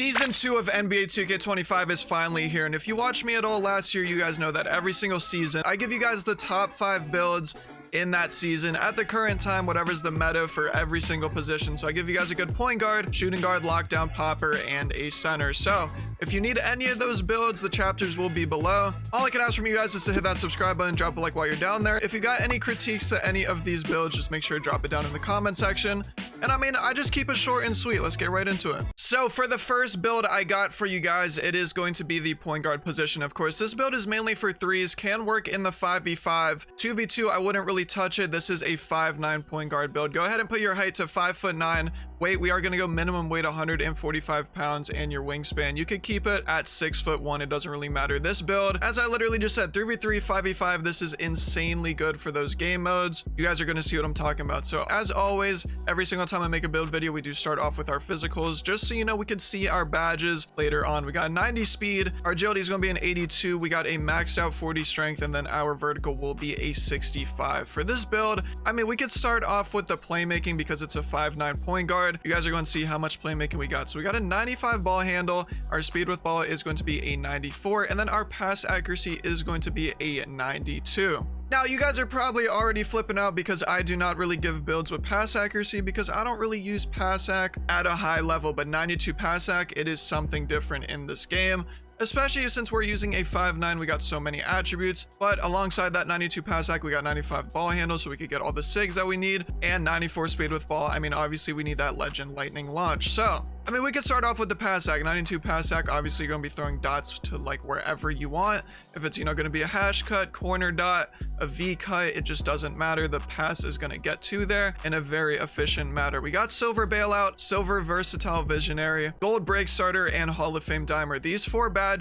Season 2 of NBA 2K25 is finally here, and if you watched me at all last year, you guys know that every single season, I give you guys the top 5 builds in that season at the current time, whatever's the meta for every single position. So I give you guys a good point guard, shooting guard, lockdown, popper, and a center. So if you need any of those builds, the chapters will be below. All I can ask from you guys is to hit that subscribe button, drop a like while you're down there. If you got any critiques to any of these builds, just make sure to drop it down in the comment section. And I mean, I just keep it short and sweet. Let's get right into it. So for the first build I got for you guys, it is going to be the point guard position. Of course, this build is mainly for threes, can work in the 5v5. 2v2, I wouldn't really touch it. This is a 5'9" point guard build. Go ahead and put your height to 5'9". Weight, we are going to go minimum weight 145 pounds, and your wingspan, you could keep it at 6'1". It doesn't really matter. This build, as I literally just said, 3v3, 5v5, this is insanely good for those game modes. You guys are going to see what I'm talking about. So as always, every single time I make a build video, we do start off with our physicals, just so you know we can see our badges later on. We got 90 speed, our agility is going to be an 82, we got a maxed out 40 strength, and then our vertical will be a 65. For this build, I mean, we could start off with the playmaking because it's a 5'9" point guard. You guys are going to see how much playmaking we got. So we got a 95 ball handle, our speed with ball is going to be a 94, and then our pass accuracy is going to be a 92. Now, you guys are probably already flipping out because I do not really give builds with pass accuracy because I don't really use pass ac at a high level, but 92 pass ac, it is something different in this game. Especially since we're using a 5'9", we got so many attributes, but alongside that 92 pass ac, we got 95 ball handle, so we could get all the sigs that we need, and 94 speed with ball. I mean, obviously we need that legend lightning launch. So, I mean, we could start off with the pass ac, 92 pass ac, obviously you're gonna be throwing dots to like wherever you want. If it's, you know, gonna be a hash cut, corner dot, a V cut, it just doesn't matter. The pass is gonna get to there in a very efficient manner. We got silver bailout, silver versatile visionary, gold break starter, and Hall of Fame dimer. These 4 badges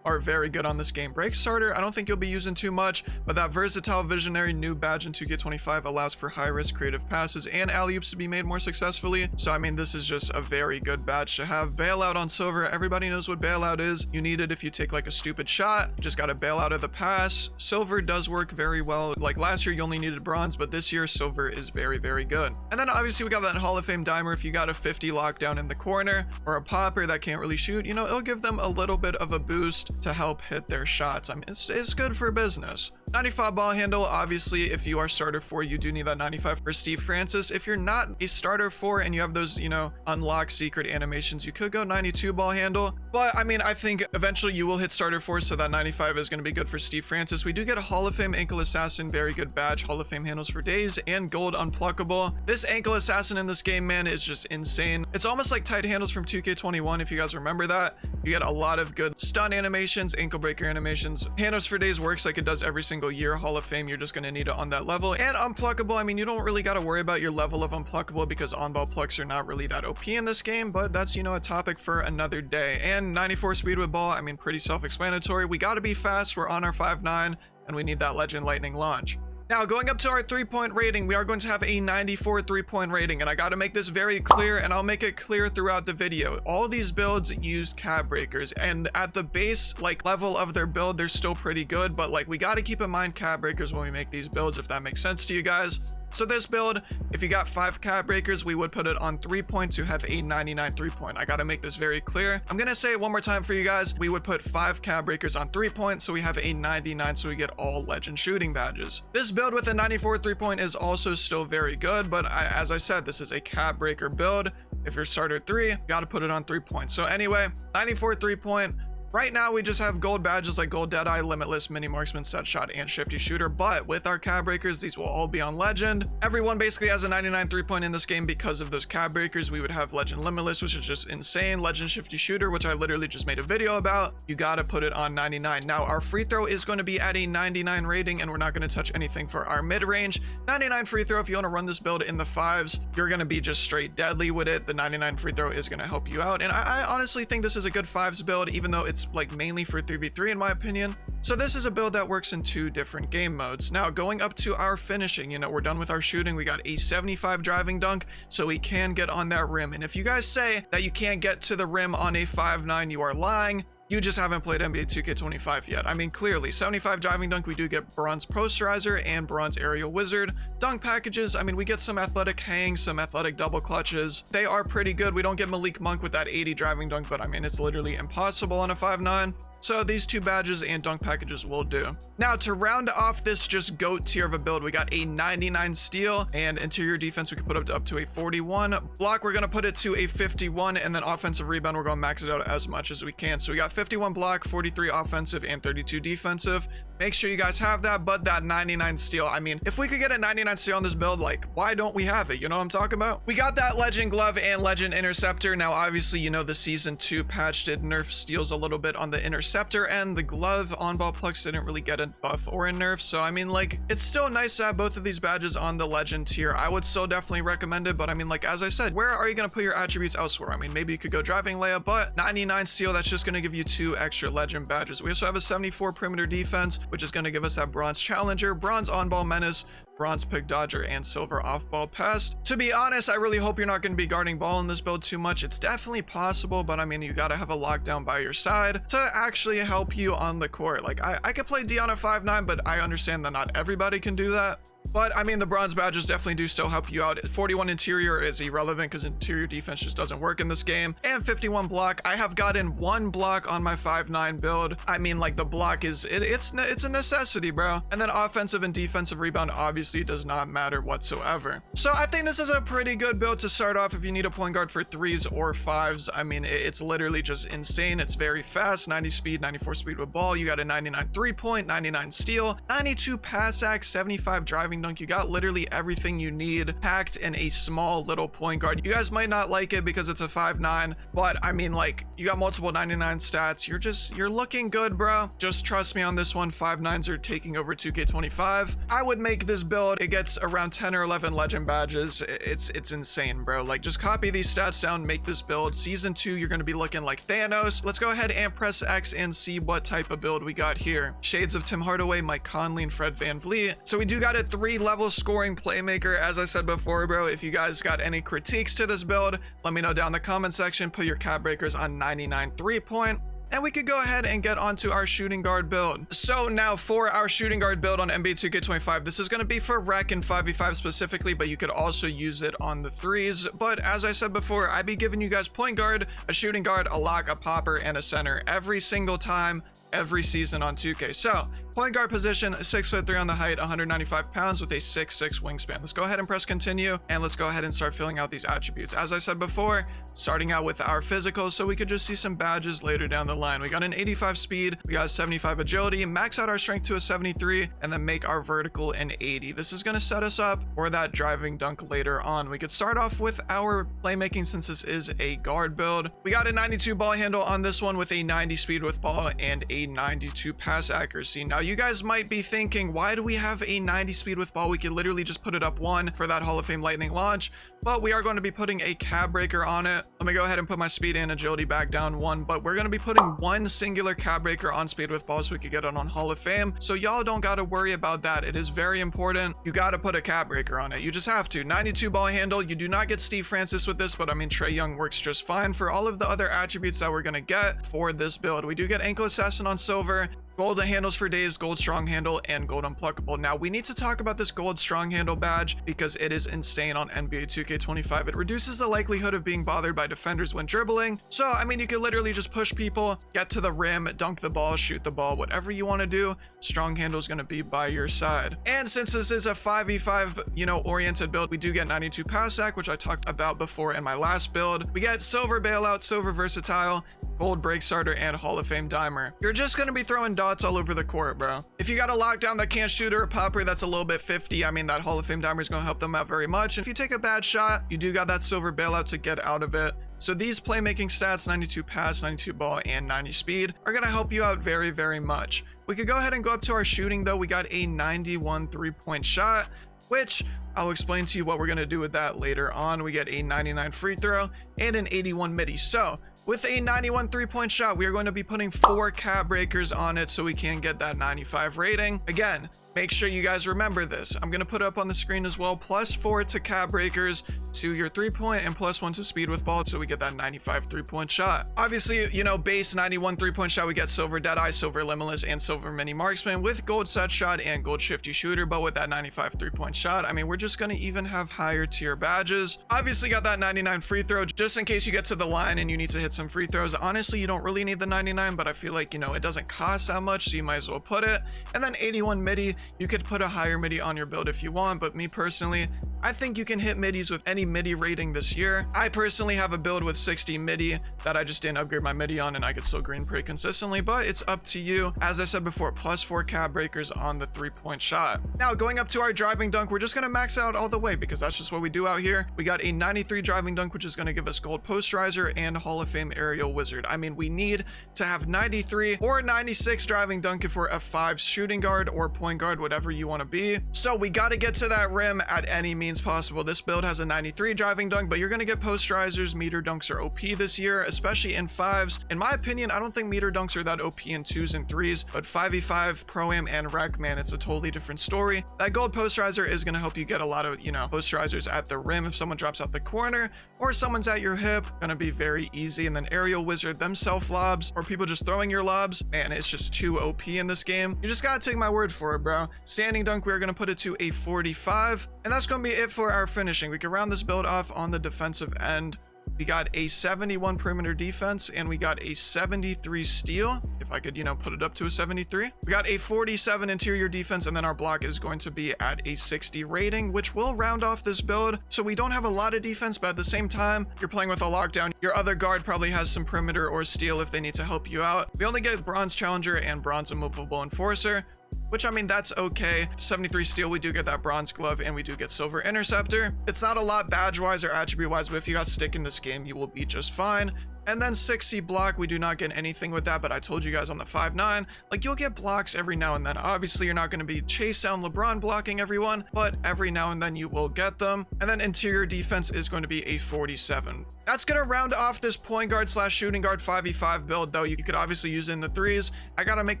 are very good on this game. Break starter, I don't think you'll be using too much, but that versatile visionary new badge in 2K25 allows for high risk creative passes and alley-oops to be made more successfully. So I mean, this is just a very good badge to have. Bailout on silver, everybody knows what bailout is. You need it if you take like a stupid shot, you just got to bail out of the pass. Silver does work very well. Like last year you only needed bronze, but this year silver is very, very good. And then obviously we got that Hall of Fame dimer. If you got a 50 lockdown in the corner or a popper that can't really shoot, you know, it'll give them a little bit of a boost to help hit their shots. I mean, it's good for business. 95 ball handle, obviously if you are starter 4, you do need that 95 for Steve Francis. If you're not a starter 4 and you have those, you know, unlock secret animations, you could go 92 ball handle, but I mean, I think eventually you will hit starter 4, so that 95 is going to be good for Steve Francis. We do get a Hall of Fame ankle assassin, very good badge, Hall of Fame handles for days, and gold unpluckable. This ankle assassin in this game, man, is just insane. It's almost like tight handles from 2K21, if you guys remember that. You get a lot of good stun animations, ankle breaker animations. Handles for days works like it does every single year. Hall of Fame, you're just going to need it on that level. And unpluckable, I mean, you don't really got to worry about your level of unpluckable because on-ball plucks are not really that OP in this game, but that's, you know, a topic for another day. And 94 speed with ball, I mean, pretty self-explanatory. We got to be fast. We're on our 5'9", and we need that legend lightning launch. Now, going up to our 3-point rating, we are going to have a 94 3-point rating, and I got to make this very clear, and I'll make it clear throughout the video. All these builds use cap breakers, and at the base like level of their build, they're still pretty good, but like we got to keep in mind cap breakers when we make these builds, if that makes sense to you guys. So this build, if you got 5 cap breakers, we would put it on 3-point to have a 99 3-point. I got to make this very clear. I'm going to say it one more time for you guys. We would put 5 cap breakers on 3-point, so we have a 99, so we get all legend shooting badges. This build with a 94 3-point is also still very good, but as I said, this is a cap breaker build. If you're starter 3, you got to put it on 3 points. So anyway, 94 3-point. Right now, we just have gold badges like Gold Deadeye, Limitless, Mini Marksman, Set Shot, and Shifty Shooter, but with our cap breakers, these will all be on Legend. Everyone basically has a 99 3-point in this game because of those cap breakers. We would have Legend Limitless, which is just insane. Legend Shifty Shooter, which I literally just made a video about. You gotta put it on 99. Now, our free throw is going to be at a 99 rating, and we're not going to touch anything for our mid-range. 99 free throw, if you want to run this build in the 5s, you're going to be just straight deadly with it. The 99 free throw is going to help you out, and I honestly think this is a good 5s build, even though it's like mainly for 3v3 in my opinion. So this is a build that works in 2 different game modes. Now going up to our finishing, you know, we're done with our shooting. We got a 75 driving dunk, so we can get on that rim. And if you guys say that you can't get to the rim on a 5'9", you are lying. You just haven't played NBA 2K25 yet. I mean, clearly, 75 driving dunk, we do get bronze posterizer and bronze aerial wizard. Dunk packages, I mean, we get some athletic hang, some athletic double clutches. They are pretty good. We don't get Malik Monk with that 80 driving dunk, but I mean, it's literally impossible on a 5'9". So these two badges and dunk packages will do. Now to round off this just GOAT tier of a build, we got a 99 steal, and interior defense we can put up to a 41. Block, we're gonna put it to a 51, and then offensive rebound, we're gonna max it out as much as we can. So we got 51 block, 43 offensive, and 32 defensive. Make sure you guys have that, but that 99 steal, I mean, if we could get a 99 steal on this build, like, why don't we have it? You know what I'm talking about? We got that legend glove and legend interceptor. Now, obviously, you know, the season 2 patch did nerf steals a little bit on the interceptor, and the glove on ball plugs didn't really get a buff or a nerf. So, I mean, like, it's still nice to have both of these badges on the legend tier. I would still definitely recommend it, but I mean, like, as I said, where are you going to put your attributes elsewhere? I mean, maybe you could go driving layup, but 99 steal, that's just going to give you 2 extra legend badges. We also have a 74 perimeter defense, which is going to give us that bronze challenger, bronze on-ball menace, bronze pick dodger, and silver off-ball pass. To be honest, I really hope you're not going to be guarding ball in this build too much. It's definitely possible, but I mean, you got to have a lockdown by your side to actually help you on the court. Like, I could play D on a 5'9", but I understand that not everybody can do that. But I mean, the bronze badges definitely do still help you out. 41 interior is irrelevant because interior defense just doesn't work in this game. And 51 block, I have gotten 1 block on my 5'9" build. I mean, like, the block is, it's a necessity, bro. And then offensive and defensive rebound obviously does not matter whatsoever. So I think this is a pretty good build to start off if you need a point guard for 3s or 5s. I mean, it's literally just insane. It's very fast, 90 speed, 94 speed with ball. You got a 99 3-point, 99 steal, 92 pass act, 75 driving dunk. You got literally everything you need packed in a small little point guard. You guys might not like it because it's a 5'9", but I mean, like, you got multiple 99 stats. You're looking good, bro. Just trust me on this one. 5'9s are taking over 2K25. I would make this build. It gets around 10 or 11 legend badges. It's insane, bro. Like, just copy these stats down, make this build. Season 2, you're going to be looking like Thanos. Let's go ahead and press X and see what type of build we got here. Shades of Tim Hardaway, Mike Conley, and Fred VanVleet. So we do got a 3-level scoring playmaker. As I said before, bro, if you guys got any critiques to this build, let me know down in the comment section. Put your cap breakers on 99 3-point. And we could go ahead and get onto our shooting guard build. So now for our shooting guard build on NBA 2K25, this is going to be for rec and 5v5 specifically, but you could also use it on the 3s. But as I said before, I'd be giving you guys point guard, a shooting guard, a lock, a popper, and a center every single time, every season on 2K. So point guard position, 6'3" on the height, 195 pounds with a 6'6" wingspan. Let's go ahead and press continue, and let's go ahead and start filling out these attributes. As I said before, starting out with our physicals, so we could just see some badges later down the line. We got an 85 speed, we got a 75 agility, max out our strength to a 73, and then make our vertical an 80. This is going to set us up for that driving dunk later on. We could start off with our playmaking since this is a guard build. We got a 92 ball handle on this one with a 90 speed with ball and a 92 pass accuracy. Now, you guys might be thinking, why do we have a 90 speed with ball? We could literally just put it up 1 for that Hall of Fame lightning launch, but we are going to be putting a cab breaker on it. Let me go ahead and put my speed and agility back down 1, but we're going to be putting 1 singular cab breaker on speed with ball so we could get it on Hall of Fame. So y'all don't got to worry about that. It is very important. You got to put a cab breaker on it. You just have to. 92 ball handle. You do not get Steve Francis with this, but I mean, Trae Young works just fine for all of the other attributes that we're going to get for this build. We do get ankle assassin on silver, gold handles for days, gold strong handle, and gold unpluckable. Now, we need to talk about this gold strong handle badge because it is insane on NBA 2K25. It reduces the likelihood of being bothered by defenders when dribbling. So, I mean, you could literally just push people, get to the rim, dunk the ball, shoot the ball, whatever you want to do. Strong handle is going to be by your side. And since this is a 5v5, you know, oriented build, we do get 92 pass act, which I talked about before in my last build. We get silver bailout, silver versatile, gold break starter, and Hall of Fame dimer. You're just going to be throwing dots all over the court, bro. If you got a lockdown that can't shoot or a popper that's a little bit 50, I mean, that Hall of Fame dimer is going to help them out very much. And if you take a bad shot, you do got that silver bailout to get out of it. So these playmaking stats, 92 pass, 92 ball, and 90 speed, are going to help you out very, very much. We could go ahead and go up to our shooting, though. We got a 91 3-point shot, which I'll explain to you what we're going to do with that later on. We get a 99 free throw and an 81 midi. So with a 91 3-point shot. We are going to be putting 4 cab breakers on it so we can get that 95 rating. Again, make sure you guys remember this. I'm going to put up on the screen as well, +4 to cab breakers to your 3-point and +1 to speed with ball so we get that 95 3-point shot. Obviously, you know, base 91 3-point shot, we get silver deadeye, silver limitless, and silver mini marksman with gold set shot and gold shifty shooter. But with that 95 3-point shot, I mean, we're just going to even have higher tier badges. Obviously got that 99 free throw just in case you get to the line and you need to hit some free throws. Honestly, you don't really need the 99, but I feel like, you know, it doesn't cost that much, so you might as well put it. And then 81 midi, you could put a higher midi on your build if you want, but me personally, I think you can hit midis with any midi rating this year. I personally have a build with 60 midi that I just didn't upgrade my midi on, and I could still green pretty consistently, but it's up to you. As I said before, +4 cab breakers on the 3-point shot. Now going up to our driving dunk, we're just going to max out all the way because that's just what we do out here. We got a 93 driving dunk, which is going to give us gold posterizer and Hall of Fame aerial wizard. I mean, we need to have 93 or 96 driving dunk if we're a 5 shooting guard or point guard, whatever you want to be. So we got to get to that rim at any means possible. This build has a 93 driving dunk, but you're going to get posterizers. Meter dunks are OP this year, especially in 5s. In my opinion, I don't think meter dunks are that OP in 2s and 3s, but 5v5, pro-am, and rec, man, it's a totally different story. That gold posterizer is going to help you get a lot of, you know, posterizers at the rim. If someone drops out the corner or someone's at your hip, going to be very easy. And then aerial wizard, them self lobs or people just throwing your lobs, man, it's just too OP in this game. You just got to take my word for it, bro. Standing dunk, we're going to put it to a 45, and that's going to be it for our finishing. We can round this build off on the defensive end. We got a 71 perimeter defense and we got a 73 steal. If I could, you know, put it up to a 73. We got a 47 interior defense, and then our block is going to be at a 60 rating, which will round off this build. So we don't have a lot of defense, but at the same time, you're playing with a lockdown. Your other guard probably has some perimeter or steal if they need to help you out. We only get bronze challenger and bronze immovable enforcer, which, I mean, that's okay. 73 steal, we do get that bronze glove, and we do get silver interceptor. It's not a lot badge wise or attribute wise, but if you got stick in this game, you will be just fine. And then 60 block, we do not get anything with that, but I told you guys on the 5-9, like, you'll get blocks every now and then. Obviously, you're not going to be chase down LeBron blocking everyone, but every now and then you will get them. And then interior defense is going to be a 47. That's going to round off this point guard / shooting guard 5v5 build, though. You could obviously use it in the 3s. I got to make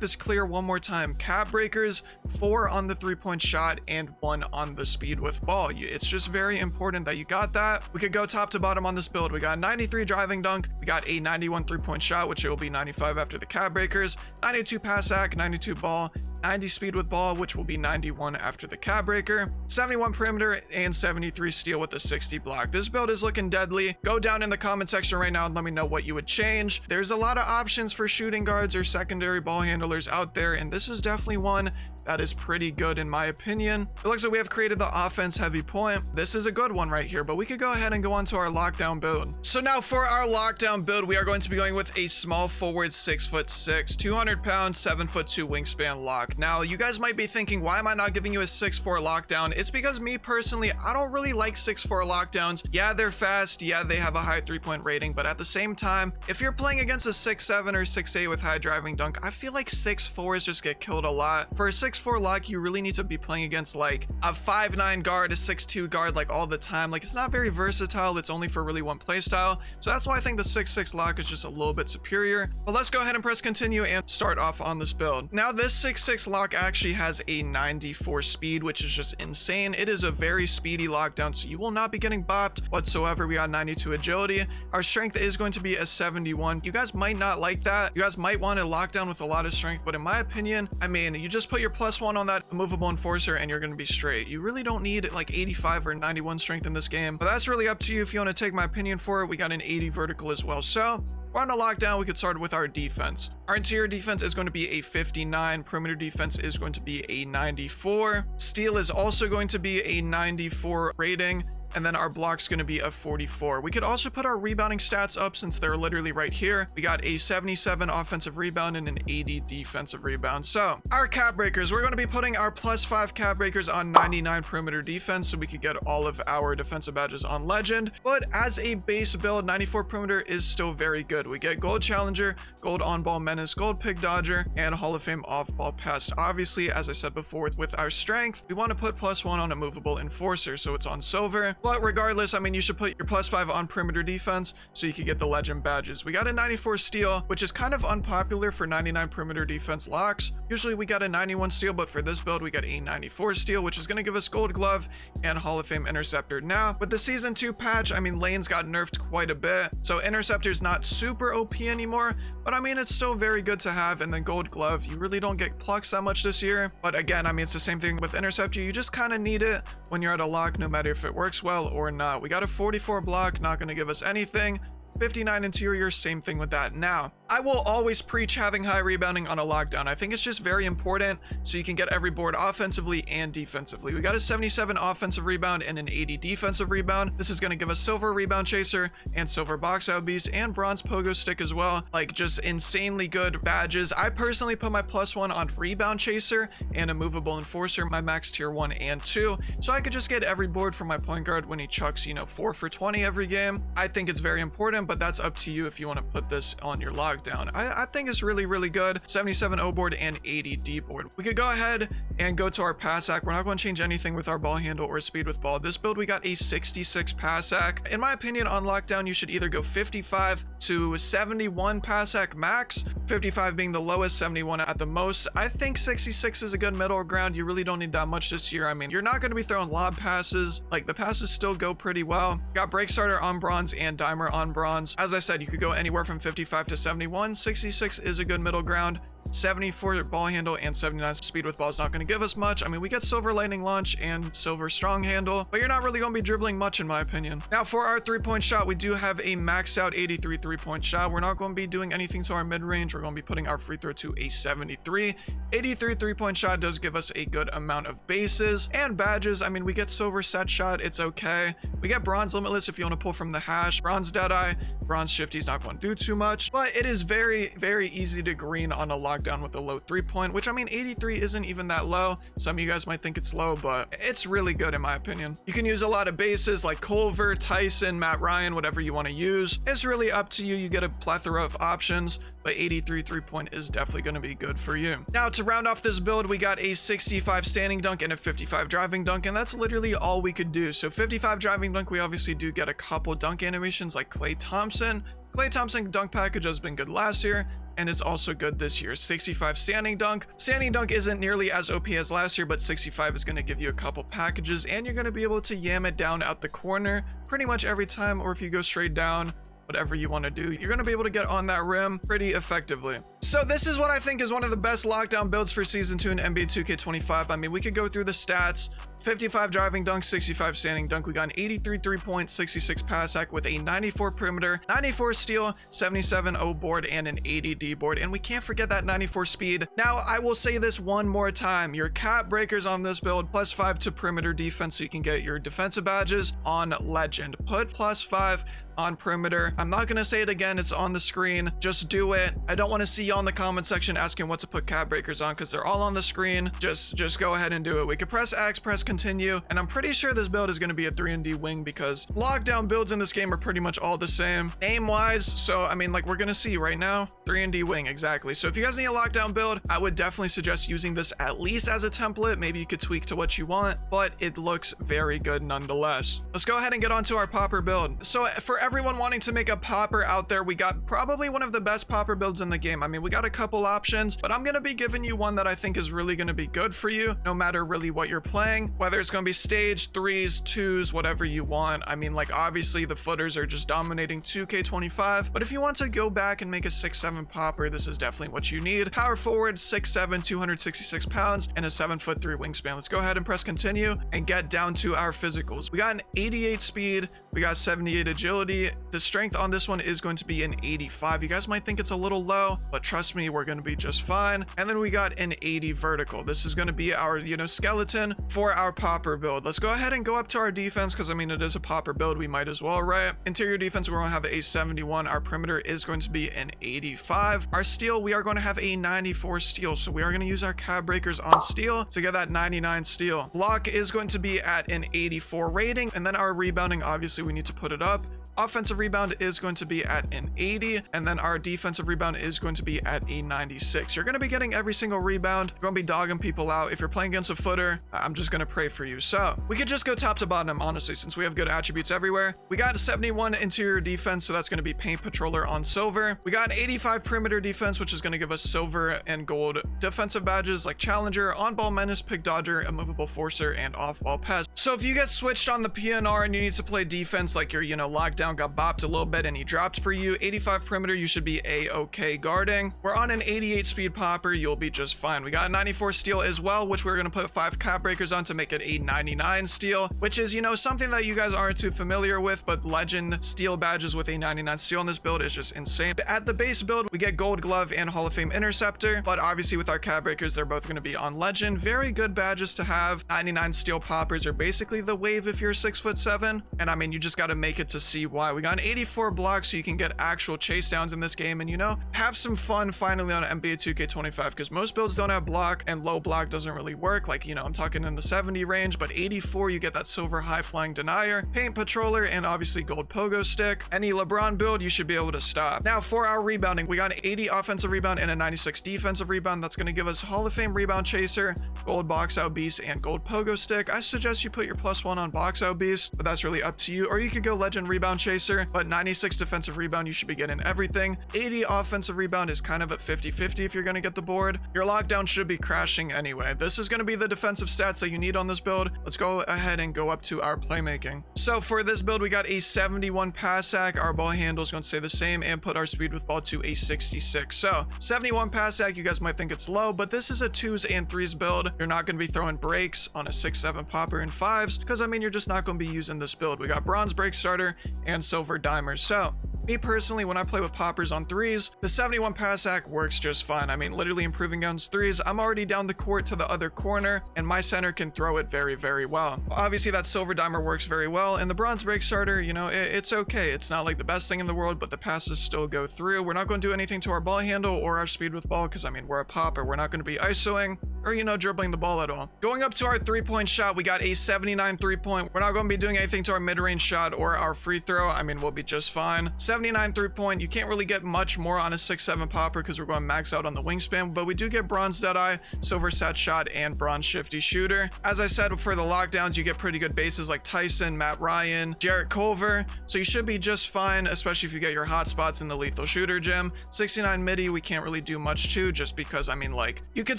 this clear one more time. Cab breakers, 4 on the 3-point shot and 1 on the speed with ball. It's just very important that you got that. We could go top to bottom on this build. We got 93 driving dunk. We got a 91 3-point shot, which it will be 95 after the cab breakers, 92 pass act, 92 ball, 90 speed with ball, which will be 91 after the cab breaker, 71 perimeter, and 73 steal with the 60 block. This build is looking deadly. Go down in the comment section right now and let me know what you would change. There's a lot of options for shooting guards or secondary ball handlers out there, and this is definitely one that is pretty good in my opinion. It looks like we have created the offense heavy point. This is a good one right here, but we could go ahead and go on to our lockdown build. So now for our lockdown build, we are going to be going with a small forward 6'6", 200 pounds, 7'2" wingspan lock. Now you guys might be thinking, why am I not giving you a 6'4" lockdown? It's because me personally, I don't really like 6'4" lockdowns. Yeah, they're fast. Yeah, they have a high 3-point rating, but at the same time, if you're playing against a 6'7" or 6'8" with high driving dunk, I feel like 6'4s just get killed a lot. For a 6'4" lock, you really need to be playing against like a 5'9" guard, a 6'2" guard, like all the time. Like, it's not very versatile. It's only for really one playstyle. So that's why I think the 6'6" lock is just a little bit superior. But let's go ahead and press continue and start off on this build. Now this 6'6" lock actually has a 94 speed, which is just insane. It is a very speedy lockdown, so you will not be getting bopped whatsoever. We got 92 agility. Our strength is going to be a 71. You guys might not like that. You guys might want a lockdown with a lot of strength, but in my opinion, I mean, you just put your +1 on that immovable enforcer and you're going to be straight. You really don't need like 85 or 91 strength in this game, but that's really up to you if you want to take my opinion for it. We got an 80 vertical as well. So we're on a lockdown. We could start with our defense. Our interior defense is going to be a 59. Perimeter defense is going to be a 94. Steal is also going to be a 94 rating. And then our block's going to be a 44. We could also put our rebounding stats up since they're literally right here. We got a 77 offensive rebound and an 80 defensive rebound. So our cap breakers, we're going to be putting our +5 cap breakers on 99 perimeter defense so we could get all of our defensive badges on legend. But as a base build, 94 perimeter is still very good. We get gold challenger, gold on-ball menace, gold pig dodger, and Hall of Fame off-ball pest. Obviously, as I said before, with our strength, we want to put +1 on a movable enforcer, so it's on silver. But regardless, I mean, you should put your +5 on perimeter defense so you can get the legend badges. We got a 94 steal, which is kind of unpopular for 99 perimeter defense locks. Usually we got a 91 steal, but for this build, we got a 94 steal, which is going to give us gold glove and Hall of Fame interceptor. Now, with the season 2 patch, I mean, lanes got nerfed quite a bit, so interceptor's not super OP anymore, but I mean, it's still very good to have. And then gold glove, you really don't get plucks that much this year, but again, I mean, it's the same thing with interceptor. You just kind of need it when you're at a lock, no matter if it works well or not. We got a 44 block, not going to give us anything. 59 interior, same thing with that. Now, I will always preach having high rebounding on a lockdown. I think it's just very important so you can get every board offensively and defensively. We got a 77 offensive rebound and an 80 defensive rebound. This is going to give us silver rebound chaser and silver box out beast and bronze pogo stick as well. Like, just insanely good badges. I personally put my +1 on rebound chaser and a movable enforcer, my max tier 1 and 2, so I could just get every board from my point guard when he chucks, you know, 4 for 20 every game. I think it's very important, but that's up to you if you want to put this on your lockdown. I think it's really, really good. 77 O board and 80 D board. We could go ahead and go to our pass hack. We're not going to change anything with our ball handle or speed with ball. This build, we got a 66 pass hack. In my opinion, on lockdown, you should either go 55 to 71 pass hack max, 55 being the lowest, 71 at the most. I think 66 is a good middle ground. You really don't need that much this year. I mean, you're not going to be throwing lob passes. Like, the passes still go pretty well. Got break starter on bronze and dimer on bronze. As I said, you could go anywhere from 55 to 71. 66 is a good middle ground. 74 ball handle and 79 speed with ball is not going to give us much. I mean, we get silver lightning launch and silver strong handle, but you're not really going to be dribbling much in my opinion. Now, for our 3-point shot, we do have a maxed out 83 3-point shot. We're not going to be doing anything to our mid-range. We're going to be putting our free throw to a 73. 83 3-point shot does give us a good amount of bases and badges. I mean, we get silver set shot. It's okay. We get bronze limitless if you want to pull from the hash. Bronze deadeye, bronze shifty is not going to do too much, but it is very, very easy to green on a lockdown with a low 3-point, which I mean, 83 isn't even that low. Some of you guys might think it's low, but it's really good in my opinion. You can use a lot of bases like Culver, Tyson, Matt Ryan, whatever you want to use. It's really up to you. You get a plethora of options, but 83 3-point is definitely going to be good for you. Now, to round off this build, we got a 65 standing dunk and a 55 driving dunk, and that's literally all we could do. So 55 driving dunk, we obviously do get a couple dunk animations like Klay Thompson. Klay Thompson dunk package has been good last year, and it's also good this year. 65 standing dunk. Standing dunk isn't nearly as OP as last year, but 65 is going to give you a couple packages, and you're going to be able to yam it down out the corner pretty much every time, or if you go straight down, whatever you want to do, you're going to be able to get on that rim pretty effectively. So this is what I think is one of the best lockdown builds for season 2 in NBA 2K25. I mean, we could go through the stats. 55 driving dunk, 65 standing dunk. We got an 83 3-point, 66 pass hack with a 94 perimeter, 94 steal, 77 O board, and an 80 D board. And we can't forget that 94 speed. Now, I will say this one more time. Your cap breakers on this build, +5 to perimeter defense so you can get your defensive badges on legend. Put +5 on perimeter. I'm not going to say it again. It's on the screen. Just do it. I don't want to see you on the comment section asking what to put cap breakers on because they're all on the screen. Just go ahead and do it. We could press X, press continue, and I'm pretty sure this build is going to be a 3&D wing because lockdown builds in this game are pretty much all the same name wise. So I mean, like, we're going to see right now 3&D wing exactly. So if you guys need a lockdown build, I would definitely suggest using this at least as a template. Maybe you could tweak to what you want, but it looks very good nonetheless. Let's go ahead and get onto our popper build. So for everyone wanting to make a popper out there, we got probably one of the best popper builds in the game. I mean, we got a couple options, but I'm going to be giving you one that I think is really going to be good for you no matter really what you're playing, whether it's going to be stage, 3s, 2s, whatever you want. I mean, like, obviously the footers are just dominating 2K25, but if you want to go back and make a 6'7" popper, this is definitely what you need. Power forward, 6'7", 266 pounds, and a 7'3" wingspan. Let's go ahead and press continue and get down to our physicals. We got an 88 speed, we got 78 agility. The strength on this one is going to be an 85. You guys might think it's a little low, but trust me, we're going to be just fine. And then we got an 80 vertical. This is going to be our, skeleton for our popper build. Let's go ahead and go up to our defense because, I mean, it is a popper build. We might as well, right? Interior defense, we're going to have a 71. Our perimeter is going to be an 85. Our steel, we are going to have a 94 steel. So we are going to use our cab breakers on steel to get that 99 steel. Block is going to be at an 84 rating. And then our rebounding, obviously, we need to put it up Offensive rebound is going to be at an 80, and then our defensive rebound is going to be at a 96. You're going to be getting every single rebound. You're going to be dogging people out. If you're playing against a footer, I'm just going to pray for you. So we could just go top to bottom, honestly, since we have good attributes everywhere. We got a 71 interior defense, so that's going to be paint patroller on silver. We got an 85 perimeter defense, which is going to give us silver and gold defensive badges like challenger, on-ball menace, pick dodger, immovable forcer, and off-ball pest. So if you get switched on the PNR and you need to play defense, like you're, lockdown, got bopped a little bit and he dropped for you, 85 perimeter, you should be a-okay guarding. We're on an 88 speed popper, you'll be just fine. We got a 94 steel as well, which we're going to put 5 cap breakers on to make it a 99 steel, which is, something that you guys aren't too familiar with, but legend steel badges with a 99 steel on this build is just insane. At the base build, we get gold glove and Hall of Fame interceptor, but obviously with our cap breakers, they're both going to be on legend. Very good badges to have. 99 steel poppers are basically the wave if you're 6'7", and I mean, you just got to make it to see why. We got an 84 block, so you can get actual chase downs in this game and, have some fun finally on NBA 2K25, because most builds don't have block, and low block doesn't really work. Like, I'm talking in the 70 range, but 84, you get that silver high flying denier, paint patroller, and obviously gold pogo stick. Any LeBron build, you should be able to stop. Now, for our rebounding, we got an 80 offensive rebound and a 96 defensive rebound. That's going to give us Hall of Fame rebound chaser, gold box out beast, and gold pogo stick. I suggest you put your +1 on box out beast, but that's really up to you. Or you could go legend rebound chaser, but 96 defensive rebound, you should be getting everything. 80 offensive rebound is kind of at 50-50 if you're going to get the board. Your lockdown should be crashing anyway. This is going to be the defensive stats that you need on this build. Let's go ahead and go up to our playmaking. So for this build, we got a 71 pass sack. Our ball handle is going to stay the same, and put our speed with ball to a 66. So 71 pass sack, you guys might think it's low, but this is a 2s and 3s build. You're not going to be throwing breaks on a 6-7 popper and 5s, because I mean, you're just not going to be using this build. We got bronze break starter and silver dimers. So me personally, when I play with poppers on 3s, the 71 pass sack works just fine. I mean, literally improving against 3s. I'm already down the court to the other corner, and my center can throw it very, very well. Obviously, that silver dimer works very well, and the bronze break starter, it's okay. It's not like the best thing in the world, but the passes still go through. We're not going to do anything to our ball handle or our speed with ball, because I mean, we're a popper. We're not going to be ISOing or, dribbling the ball at all. Going up to our 3-point shot, we got a 79 3-point. We're not going to be doing anything to our mid-range shot or our free throw. I mean, we'll be just fine. 79 3-point, you can't really get much more on a 6-7 popper because we're going max out on the wingspan, but we do get bronze deadeye, silver set shot, and bronze shifty shooter. As I said, for the lockdowns, you get pretty good bases like Tyson, Matt Ryan, Jarrett Culver, so you should be just fine, especially if you get your hot spots in the lethal shooter gym. 69 midi, we can't really do much to, just because, I mean, like, you could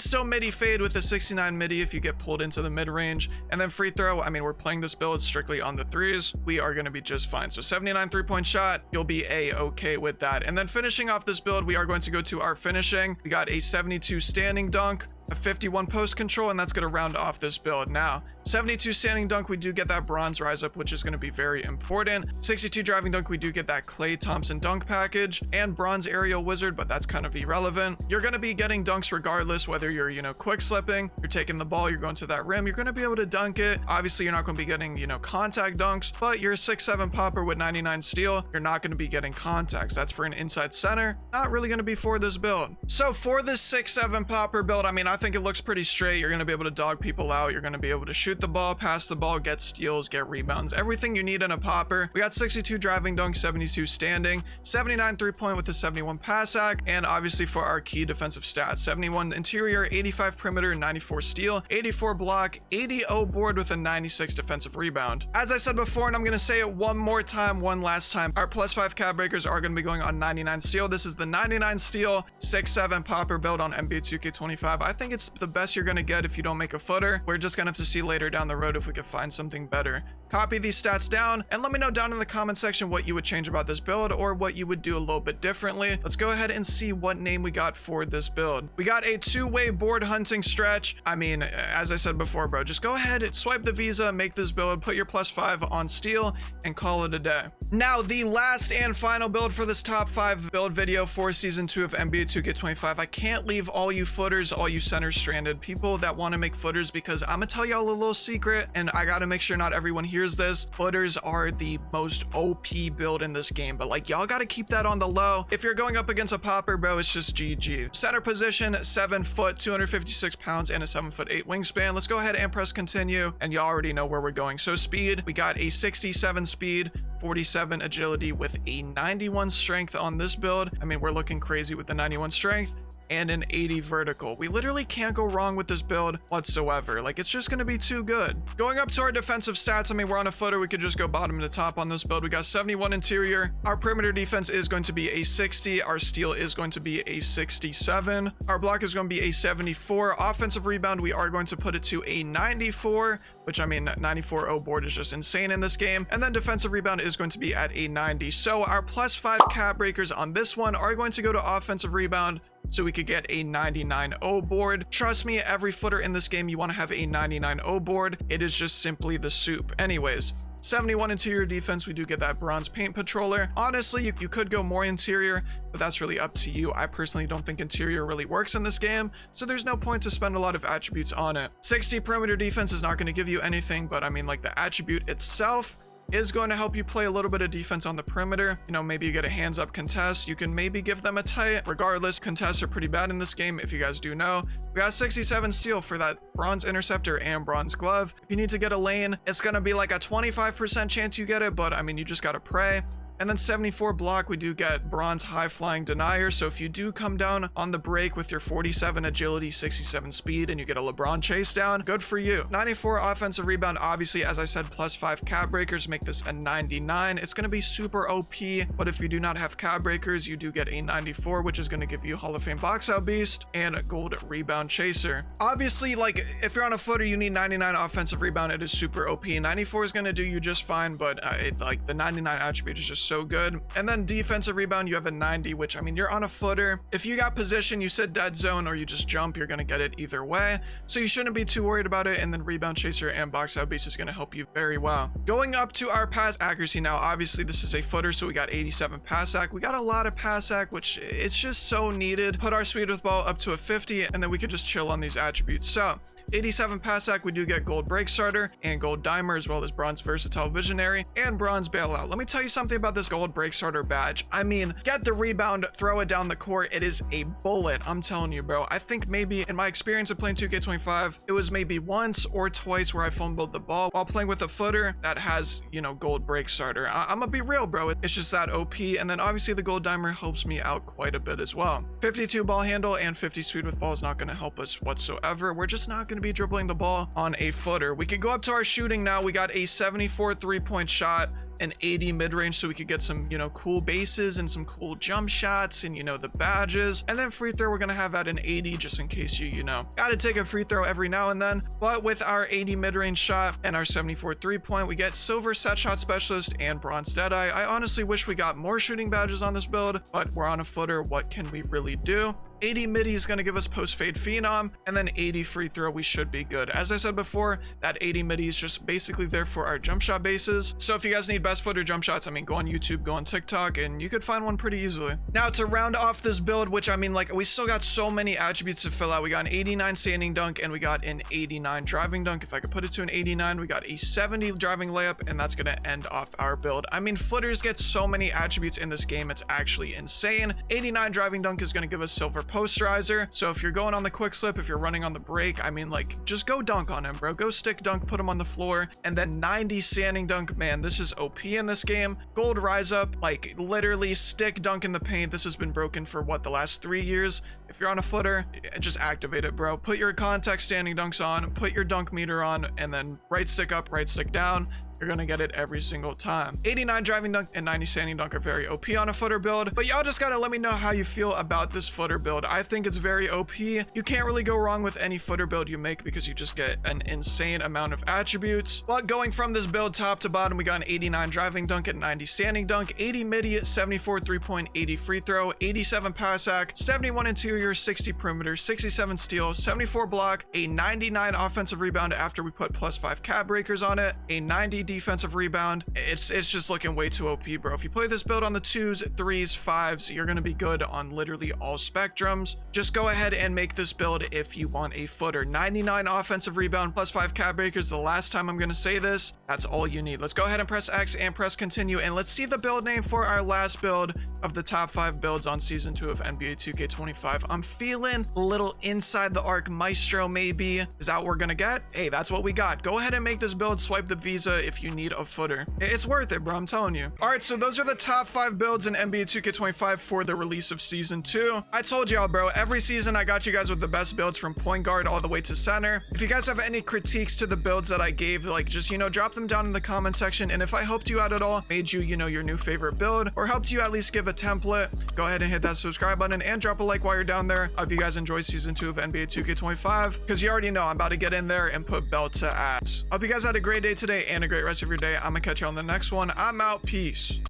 still midi fade with a 69 midi if you get pulled into the mid-range. And then free throw, I mean, we're playing this build strictly on the 3s. We are going to be just fine. So 79 3-point shot, you'll be a-okay with that. And then finishing off this build, we are going to go to our finishing. We got a 72 standing dunk, a 51 post control, and that's going to round off this build. Now 72 standing dunk, we do get that bronze rise up, which is going to be very important. 62 driving dunk, we do get that Klay Thompson dunk package, and bronze aerial wizard, but that's kind of irrelevant. You're going to be getting dunks regardless, whether you're quick slipping, you're taking the ball, you're going to that rim, you're going to be able to dunk it. Obviously, you're not going to be getting contact dunks, but you're a 6-7 popper with 99 steal, you're not going to be getting contacts. That's for an inside center, not really going to be for this build. So for this 6-7 popper build, I mean, I think it looks pretty straight. You're going to be able to dog people out, you're going to be able to shoot the ball, pass the ball, get steals, get rebounds, everything you need in a popper. We got 62 driving dunk, 72 standing, 79 3-point with a 71 pass sack, and obviously for our key defensive stats, 71 interior, 85 perimeter, 94 steal, 84 block, 80 board with a 96 defensive rebound. As I said before, and I'm going to say it one more time, one last time, our +5 cap breakers are going to be going on 99 steal. This is the 99 steal 6-7 popper build on NBA 2K25. I think it's the best you're going to get if you don't make a footer. We're just going to have to see later down the road if we can find something better. Copy these stats down and let me know down in the comment section what you would change about this build or what you would do a little bit differently. Let's go ahead and see what name we got for this build. We got a 2-way board hunting stretch. I mean, as I said before, bro, just go ahead, swipe the visa, make this build, put your +5 on steal, and call it a day. Now, the last and final build for this top 5 build video for season 2 of NBA 2K25. I can't leave all you footers, all you centers stranded, people that want to make footers, because I'm gonna tell y'all a little secret, and I gotta make sure not everyone hears this. Footers are the most OP build in this game, but like, y'all gotta keep that on the low. If you're going up against a popper, bro, it's just GG. Center position, 7 foot, 256 pounds, and a 7'8" wingspan. Let's go ahead and press continue, and y'all already know where we're going. So speed, we got a 67 speed, 47 agility with a 91 strength on this build. I mean, we're looking crazy with the 91 strength and an 80 vertical. We literally can't go wrong with this build whatsoever. Like, it's just going to be too good. Going up to our defensive stats, I mean, we're on a footer. We could just go bottom to top on this build. We got 71 interior. Our perimeter defense is going to be a 60. Our steal is going to be a 67. Our block is going to be a 74. Offensive rebound, we are going to put it to a 94, which, I mean, 94 O board is just insane in this game. And then defensive rebound is going to be at a 90. So our +5 cap breakers on this one are going to go to offensive rebound, so we could get a 99 O board. Trust me, every footer in this game, you want to have a 99 O board. It is just simply the soup. Anyways, 71 interior defense, we do get that bronze paint patroller. Honestly, you could go more interior, but that's really up to you. I personally don't think interior really works in this game, so there's no point to spend a lot of attributes on it. 60 perimeter defense is not going to give you anything, but I mean, like, the attribute itself is going to help you play a little bit of defense on the perimeter. You know, maybe you get a hands up contest. You can maybe give them a tight. Regardless, contests are pretty bad in this game, if you guys do know. We got 67 steal for that bronze interceptor and bronze glove. If you need to get a lane, it's going to be like a 25% chance you get it, but I mean, you just got to pray. And then 74 block, we do get bronze high flying denier. So if you do come down on the break with your 47 agility, 67 speed, and you get a LeBron chase down, good for you. 94 offensive rebound, obviously, as I said, +5 cap breakers make this a 99. It's going to be super OP, but if you do not have cap breakers, you do get a 94, which is going to give you Hall of Fame box out beast and a gold rebound chaser. Obviously, like, if you're on a footer, you need 99 offensive rebound. It is super OP. 94 is going to do you just fine, but like, the 99 attribute is just so good. And then defensive rebound, you have a 90, which, I mean, you're on a footer. If you got position, you sit dead zone, or you just jump, you're going to get it either way. So you shouldn't be too worried about it. And then rebound chaser and box out beast is going to help you very well. Going up to our pass accuracy now, obviously this is a footer, so we got 87 pass ac. We got a lot of pass ac, which it's just so needed. Put our speed with ball up to a 50, and then we could just chill on these attributes. So 87 pass ac, we do get gold break starter and gold dimer, as well as bronze versatile visionary and bronze bailout. Let me tell you something about this gold break starter badge. I mean, get the rebound, throw it down the court. It is a bullet. I'm telling you, bro. I think maybe in my experience of playing 2K25, it was maybe once or twice where I fumbled the ball while playing with a footer that has, you know, gold break starter. I'm gonna be real, bro. It's just that OP. And then obviously the gold dimer helps me out quite a bit as well. 52 ball handle and 50 speed with ball is not going to help us whatsoever. We're just not going to be dribbling the ball on a footer. We can go up to our shooting now. We got a 74 3-point shot, an 80 mid-range, so we could get some, you know, cool bases and some cool jump shots and, you know, the badges. And then free throw, we're gonna have at an 80, just in case you know, gotta take a free throw every now and then. But with our 80 mid-range shot and our 74 3-point, we get silver set shot specialist and bronze deadeye. I honestly wish we got more shooting badges on this build, but we're on a footer. What can we really do? 80 midi is going to give us post fade phenom, and then 80 free throw, we should be good. As I said before, that 80 midi is just basically there for our jump shot bases. So if you guys need best footer jump shots, I mean, go on YouTube, go on TikTok, and you could find one pretty easily. Now to round off this build, which, I mean, like, we still got so many attributes to fill out. We got an 89 standing dunk and we got an 89 driving dunk. If I could put it to an 89, we got a 70 driving layup, and that's going to end off our build. I mean, footers get so many attributes in this game, it's actually insane. 89 driving dunk is going to give us silver posterizer. So if you're going on the quick slip, if you're running on the break, I mean, like, just go dunk on him, bro. Go stick dunk, put him on the floor. And then 90 standing dunk, man, this is OP in this game. Gold rise up, like, literally stick dunk in the paint. This has been broken for what, the last 3 years? If you're on a footer, just activate it, bro. Put your contact standing dunks on, put your dunk meter on, and then right stick up, right stick down. You're gonna get it every single time. 89 driving dunk and 90 standing dunk are very OP on a footer build, but y'all just gotta let me know how you feel about this footer build. I think it's very OP. You can't really go wrong with any footer build you make because you just get an insane amount of attributes. But going from this build top to bottom, we got an 89 driving dunk and 90 standing dunk, 80 midi, 74 3-point, 80 free throw, 87 pass ac, 71 interior, 60 perimeter, 67 steal, 74 block, a 99 offensive rebound after we put +5 cap breakers on it, a 90 defensive rebound. It's just looking way too OP, bro. If you play this build on the 2s, 3s, 5s, you're gonna be good on literally all spectrums. Just go ahead and make this build if you want a footer. 99 offensive rebound, +5 cap breakers. The last time I'm gonna say this, that's all you need. Let's go ahead and press X and press continue, and let's see the build name for our last build of the top 5 builds on season 2 of NBA 2K25. I'm feeling a little inside the arc maestro, maybe. Is that what we're gonna get? Hey, that's what we got. Go ahead and make this build. Swipe the Visa if you need a footer. It's worth it, bro. I'm telling you. All right, so those are the top 5 builds in NBA 2K25 for the release of season 2. I told y'all, bro, every season I got you guys with the best builds from point guard all the way to center. If you guys have any critiques to the builds that I gave, like, just, you know, drop them down in the comment section. And if I helped you out at all, made you, you know, your new favorite build, or helped you at least give a template, go ahead and hit that subscribe button and drop a like while you're down there. I hope you guys enjoy season 2 of NBA 2K25, because you already know I'm about to get in there and put belt to ass. Hope you guys had a great day today and a great rest of your day. I'm gonna catch you on the next one. I'm out. Peace.